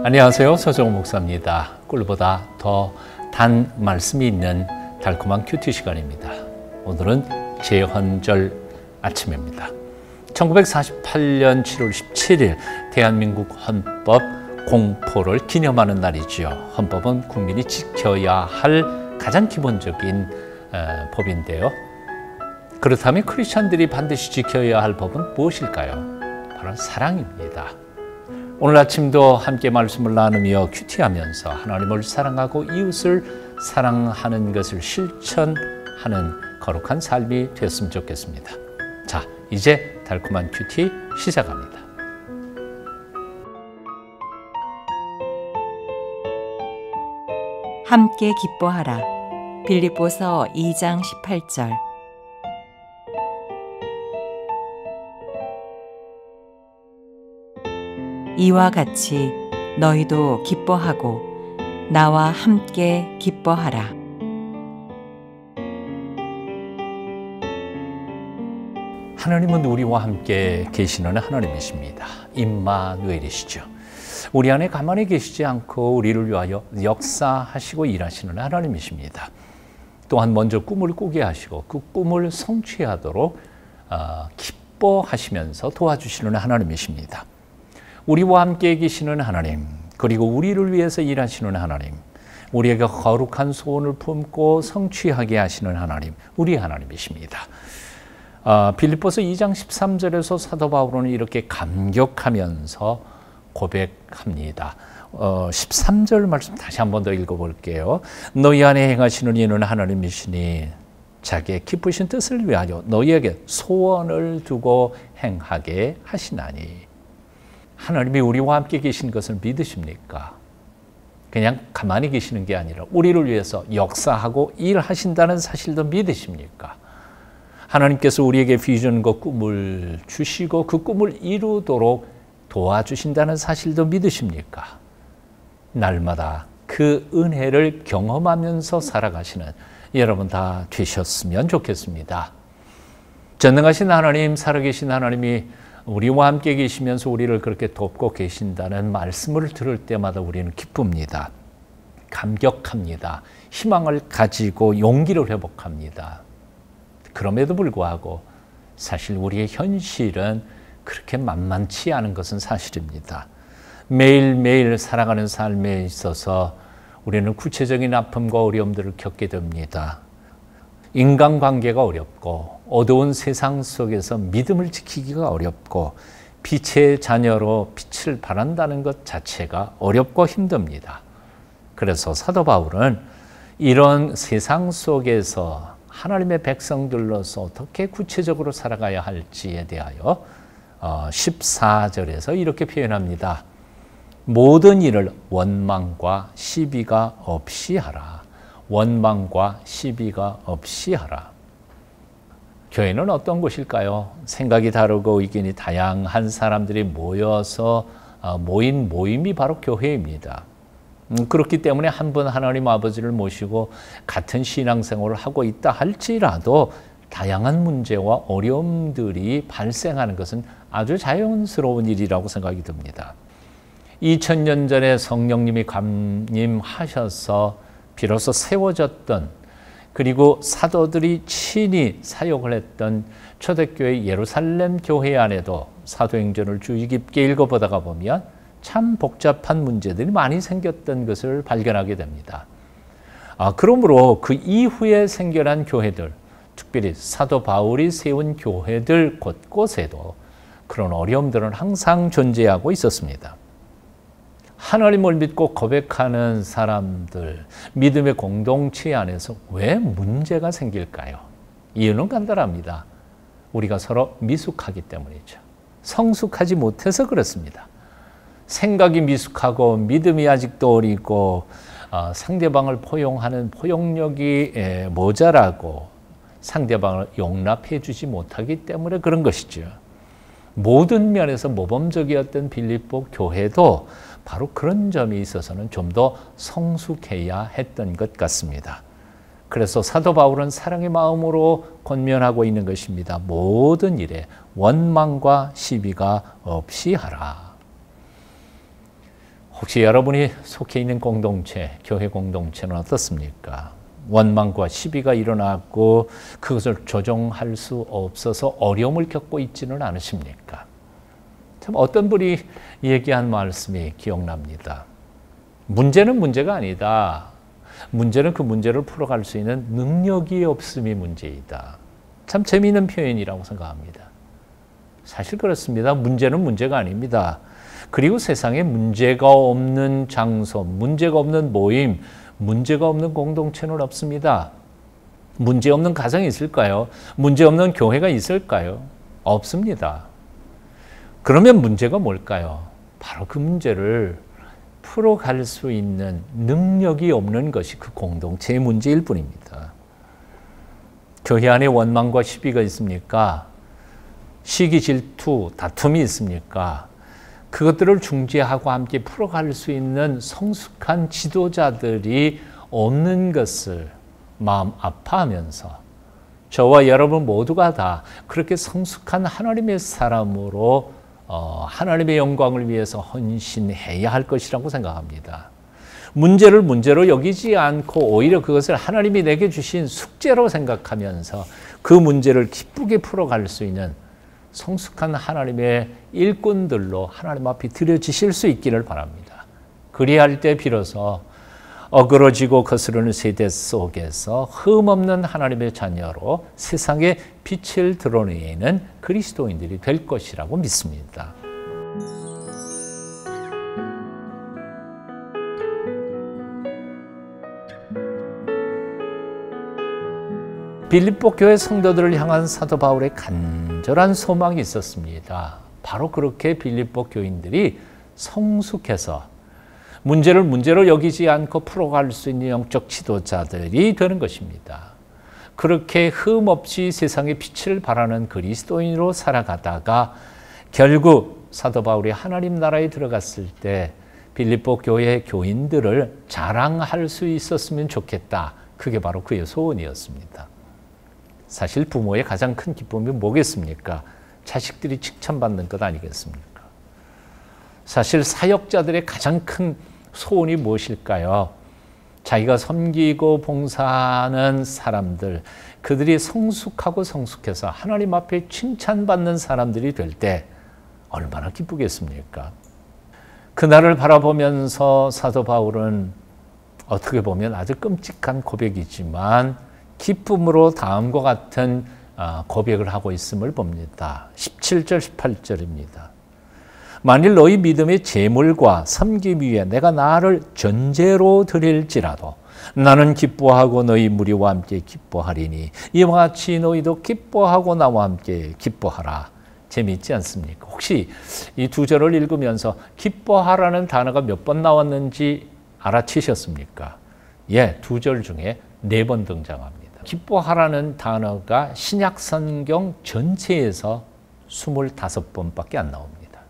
안녕하세요. 서정호 목사입니다. 꿀보다 더 단 말씀이 있는 달콤한 큐티 시간입니다. 오늘은 제헌절 아침입니다. 1948년 7월 17일 대한민국 헌법 공포를 기념하는 날이지요. 헌법은 국민이 지켜야 할 가장 기본적인 법인데요. 그렇다면 크리스찬들이 반드시 지켜야 할 법은 무엇일까요? 바로 사랑입니다. 오늘 아침도 함께 말씀을 나누며 큐티하면서 하나님을 사랑하고 이웃을 사랑하는 것을 실천하는 거룩한 삶이 됐으면 좋겠습니다. 자, 이제 달콤한 큐티 시작합니다. 함께 기뻐하라. 빌립보서 2장 18절. 이와 같이 너희도 기뻐하고 나와 함께 기뻐하라. 하나님은 우리와 함께 계시는 하나님이십니다. 임마누엘이시죠. 우리 안에 가만히 계시지 않고 우리를 위하여 역사하시고 일하시는 하나님이십니다. 또한 먼저 꿈을 꾸게 하시고 그 꿈을 성취하도록 기뻐하시면서 도와주시는 하나님이십니다. 우리와 함께 계시는 하나님, 그리고 우리를 위해서 일하시는 하나님, 우리에게 거룩한 소원을 품고 성취하게 하시는 하나님, 우리 하나님이십니다. 빌립보서 2장 13절에서 사도 바울은 이렇게 감격하면서 고백합니다. 13절 말씀 다시 한 번 더 읽어볼게요. 너희 안에 행하시는 이는 하나님이시니 자기의 기쁘신 뜻을 위하여 너희에게 소원을 두고 행하게 하시나니. 하나님이 우리와 함께 계신 것을 믿으십니까? 그냥 가만히 계시는 게 아니라 우리를 위해서 역사하고 일하신다는 사실도 믿으십니까? 하나님께서 우리에게 비전과 꿈을 주시고 그 꿈을 이루도록 도와주신다는 사실도 믿으십니까? 날마다 그 은혜를 경험하면서 살아가시는 여러분 다 되셨으면 좋겠습니다. 전능하신 하나님, 살아계신 하나님이 우리와 함께 계시면서 우리를 그렇게 돕고 계신다는 말씀을 들을 때마다 우리는 기쁩니다. 감격합니다. 희망을 가지고 용기를 회복합니다. 그럼에도 불구하고 사실 우리의 현실은 그렇게 만만치 않은 것은 사실입니다. 매일매일 살아가는 삶에 있어서 우리는 구체적인 아픔과 어려움들을 겪게 됩니다. 인간관계가 어렵고 어두운 세상 속에서 믿음을 지키기가 어렵고 빛의 자녀로 빛을 발한다는 것 자체가 어렵고 힘듭니다. 그래서 사도 바울은 이런 세상 속에서 하나님의 백성들로서 어떻게 구체적으로 살아가야 할지에 대하여 14절에서 이렇게 표현합니다. 모든 일을 원망과 시비가 없이 하라. 원망과 시비가 없이 하라. 교회는 어떤 곳일까요? 생각이 다르고 의견이 다양한 사람들이 모여서 모인 모임이 바로 교회입니다. 그렇기 때문에 한 분 하나님 아버지를 모시고 같은 신앙생활을 하고 있다 할지라도 다양한 문제와 어려움들이 발생하는 것은 아주 자연스러운 일이라고 생각이 듭니다. 2000년 전에 성령님이 감림하셔서 비로소 세워졌던, 그리고 사도들이 친히 사역을 했던 초대교회 예루살렘 교회 안에도 사도행전을 주의 깊게 읽어보다가 보면 참 복잡한 문제들이 많이 생겼던 것을 발견하게 됩니다. 그러므로 그 이후에 생겨난 교회들, 특별히 사도 바울이 세운 교회들 곳곳에도 그런 어려움들은 항상 존재하고 있었습니다. 하나님을 믿고 고백하는 사람들, 믿음의 공동체 안에서 왜 문제가 생길까요? 이유는 간단합니다. 우리가 서로 미숙하기 때문이죠. 성숙하지 못해서 그렇습니다. 생각이 미숙하고 믿음이 아직도 어리고 상대방을 포용하는 포용력이 모자라고 상대방을 용납해 주지 못하기 때문에 그런 것이죠. 모든 면에서 모범적이었던 빌립보 교회도 바로 그런 점이 있어서는 좀 더 성숙해야 했던 것 같습니다. 그래서 사도 바울은 사랑의 마음으로 권면하고 있는 것입니다. 모든 일에 원망과 시비가 없이 하라. 혹시 여러분이 속해 있는 공동체, 교회 공동체는 어떻습니까? 원망과 시비가 일어나고 그것을 조정할 수 없어서 어려움을 겪고 있지는 않으십니까? 참 어떤 분이 얘기한 말씀이 기억납니다. 문제는 문제가 아니다. 문제는 그 문제를 풀어갈 수 있는 능력이 없음이 문제이다. 참 재미있는 표현이라고 생각합니다. 사실 그렇습니다. 문제는 문제가 아닙니다. 그리고 세상에 문제가 없는 장소, 문제가 없는 모임, 문제가 없는 공동체는 없습니다. 문제 없는 가정이 있을까요? 문제 없는 교회가 있을까요? 없습니다. 그러면 문제가 뭘까요? 바로 그 문제를 풀어갈 수 있는 능력이 없는 것이 그 공동체의 문제일 뿐입니다. 교회 안에 원망과 시비가 있습니까? 시기, 질투, 다툼이 있습니까? 그것들을 중재하고 함께 풀어갈 수 있는 성숙한 지도자들이 없는 것을 마음 아파하면서 저와 여러분 모두가 다 그렇게 성숙한 하나님의 사람으로 하나님의 영광을 위해서 헌신해야 할 것이라고 생각합니다. 문제를 문제로 여기지 않고 오히려 그것을 하나님이 내게 주신 숙제로 생각하면서 그 문제를 기쁘게 풀어갈 수 있는 성숙한 하나님의 일꾼들로 하나님 앞에 드려지실 수 있기를 바랍니다. 그리할 때 비로소 어그러지고 거스르는 세대 속에서 흠없는 하나님의 자녀로 세상에 빛을 드러내는 그리스도인들이 될 것이라고 믿습니다. 빌립보 교회 성도들을 향한 사도 바울의 간절한 소망이 있었습니다. 바로 그렇게 빌립보 교인들이 성숙해서 문제를 문제로 여기지 않고 풀어갈 수 있는 영적 지도자들이 되는 것입니다. 그렇게 흠없이 세상에 빛을 발하는 그리스도인으로 살아가다가 결국 사도 바울이 하나님 나라에 들어갔을 때 빌립보 교회 교인들을 자랑할 수 있었으면 좋겠다. 그게 바로 그의 소원이었습니다. 사실 부모의 가장 큰 기쁨이 뭐겠습니까? 자식들이 칭찬받는 것 아니겠습니까? 사실 사역자들의 가장 큰 소원이 무엇일까요? 자기가 섬기고 봉사하는 사람들, 그들이 성숙하고 성숙해서 하나님 앞에 칭찬받는 사람들이 될 때 얼마나 기쁘겠습니까? 그날을 바라보면서 사도 바울은 어떻게 보면 아주 끔찍한 고백이지만 기쁨으로 다음과 같은 고백을 하고 있음을 봅니다. 17절, 18절입니다. 만일 너희 믿음의 제물과 섬김 위에 내가 나를 전제로 드릴지라도 나는 기뻐하고 너희 무리와 함께 기뻐하리니 이와 같이 너희도 기뻐하고 나와 함께 기뻐하라. 재미있지 않습니까? 혹시 이 두 절을 읽으면서 기뻐하라는 단어가 몇 번 나왔는지 알아채셨습니까? 예, 두 절 중에 4번 등장합니다. 기뻐하라는 단어가 신약 성경 전체에서 25번밖에 안 나옵니다.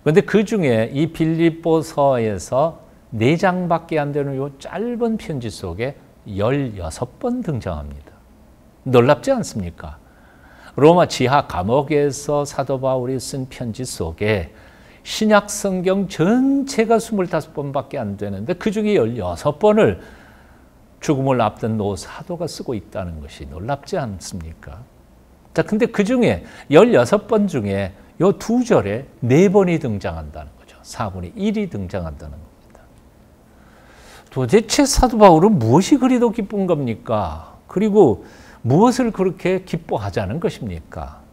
그런데 그 중에 이 빌립보서에서 4장밖에 안 되는 이 짧은 편지 속에 16번 등장합니다. 놀랍지 않습니까? 로마 지하 감옥에서 사도 바울이 쓴 편지 속에 신약 성경 전체가 25번밖에 안 되는데 그 중에 16번을 죽음을 앞둔 노 사도가 쓰고 있다는 것이 놀랍지 않습니까? 자, 근데 그 중에 16번 중에 이 2절에 4번이 등장한다는 거죠. 4분의 1이 등장한다는 겁니다. 도대체 사도 바울은 무엇이 그리도 기쁜 겁니까? 그리고 무엇을 그렇게 기뻐하자는 것입니까?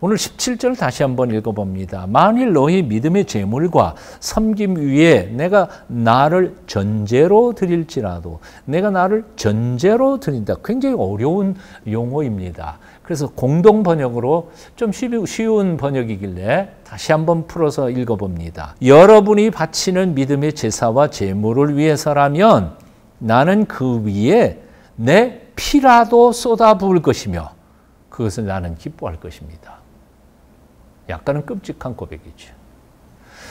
오늘 17절 다시 한번 읽어봅니다. 만일 너희 믿음의 제물과 섬김 위에 내가 나를 전제로 드릴지라도 내가 나를 전제로 드린다. 굉장히 어려운 용어입니다. 그래서 공동 번역으로 좀 쉬운 번역이길래 다시 한번 풀어서 읽어봅니다. 여러분이 바치는 믿음의 제사와 제물을 위해서라면 나는 그 위에 내 피라도 쏟아부을 것이며 그것을 나는 기뻐할 것입니다. 약간은 끔찍한 고백이죠.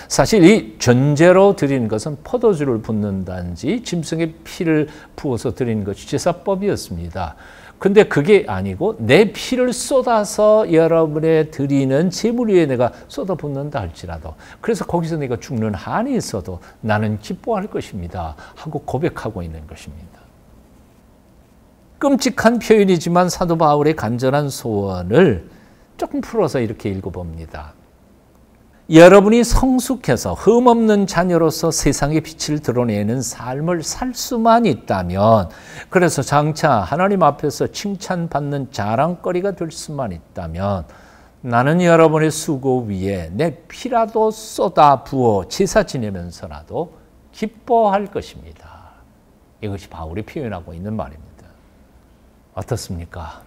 사실 이 전제로 드리는 것은 포도주를 붓는다든지 짐승의 피를 부어서 드리는 것이 제사법이었습니다. 근데 그게 아니고 내 피를 쏟아서 여러분의 드리는 제물 위에 내가 쏟아붓는다 할지라도, 그래서 거기서 내가 죽는 한이 있어도 나는 기뻐할 것입니다 하고 고백하고 있는 것입니다. 끔찍한 표현이지만 사도 바울의 간절한 소원을 조금 풀어서 이렇게 읽어봅니다. 여러분이 성숙해서 흠없는 자녀로서 세상의 빛을 드러내는 삶을 살 수만 있다면, 그래서 장차 하나님 앞에서 칭찬받는 자랑거리가 될 수만 있다면, 나는 여러분의 수고 위에 내 피라도 쏟아 부어 제사 지내면서라도 기뻐할 것입니다. 이것이 바울이 표현하고 있는 말입니다. 어떻습니까?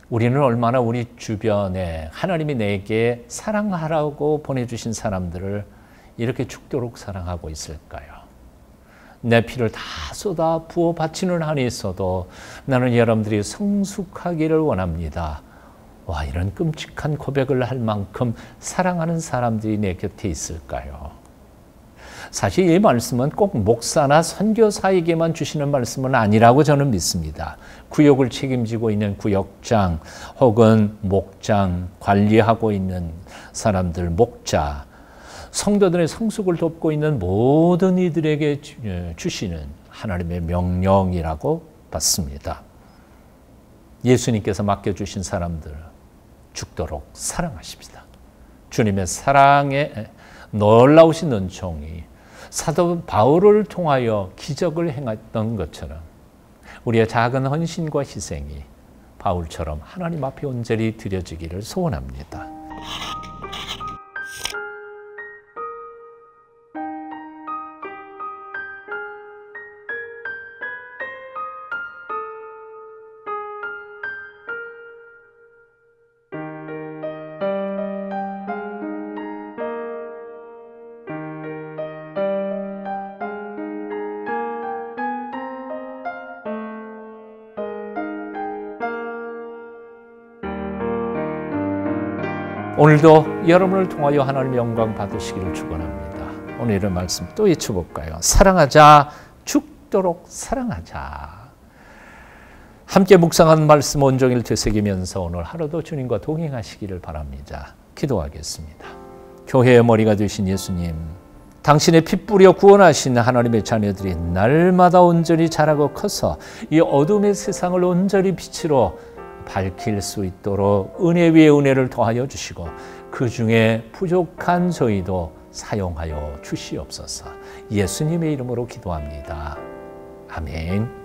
우리는 얼마나 우리 주변에 하나님이 내게 사랑하라고 보내주신 사람들을 이렇게 죽도록 사랑하고 있을까요? 내 피를 다 쏟아 부어 바치는 한이 있어도 나는 여러분들이 성숙하기를 원합니다. 와, 이런 끔찍한 고백을 할 만큼 사랑하는 사람들이 내 곁에 있을까요? 사실 이 말씀은 꼭 목사나 선교사에게만 주시는 말씀은 아니라고 저는 믿습니다. 구역을 책임지고 있는 구역장 혹은 목장, 관리하고 있는 사람들, 목자, 성도들의 성숙을 돕고 있는 모든 이들에게 주시는 하나님의 명령이라고 봤습니다. 예수님께서 맡겨주신 사람들 죽도록 사랑하십니다. 주님의 사랑에 놀라우신 은총이 사도 바울을 통하여 기적을 행했던 것처럼 우리의 작은 헌신과 희생이 바울처럼 하나님 앞에 온전히 드려지기를 소원합니다. 오늘도 여러분을 통하여 하나님의 영광 받으시기를 축원합니다. 오늘의 말씀 또 외쳐볼까요? 사랑하자, 죽도록 사랑하자. 함께 묵상한 말씀 온종일 되새기면서 오늘 하루도 주님과 동행하시기를 바랍니다. 기도하겠습니다. 교회의 머리가 되신 예수님, 당신의 피 뿌려 구원하신 하나님의 자녀들이 날마다 온전히 자라고 커서 이 어둠의 세상을 온전히 빛으로 밝힐 수 있도록 은혜 위에 은혜를 더하여 주시고 그 중에 부족한 저희도 사용하여 주시옵소서. 예수님의 이름으로 기도합니다. 아멘.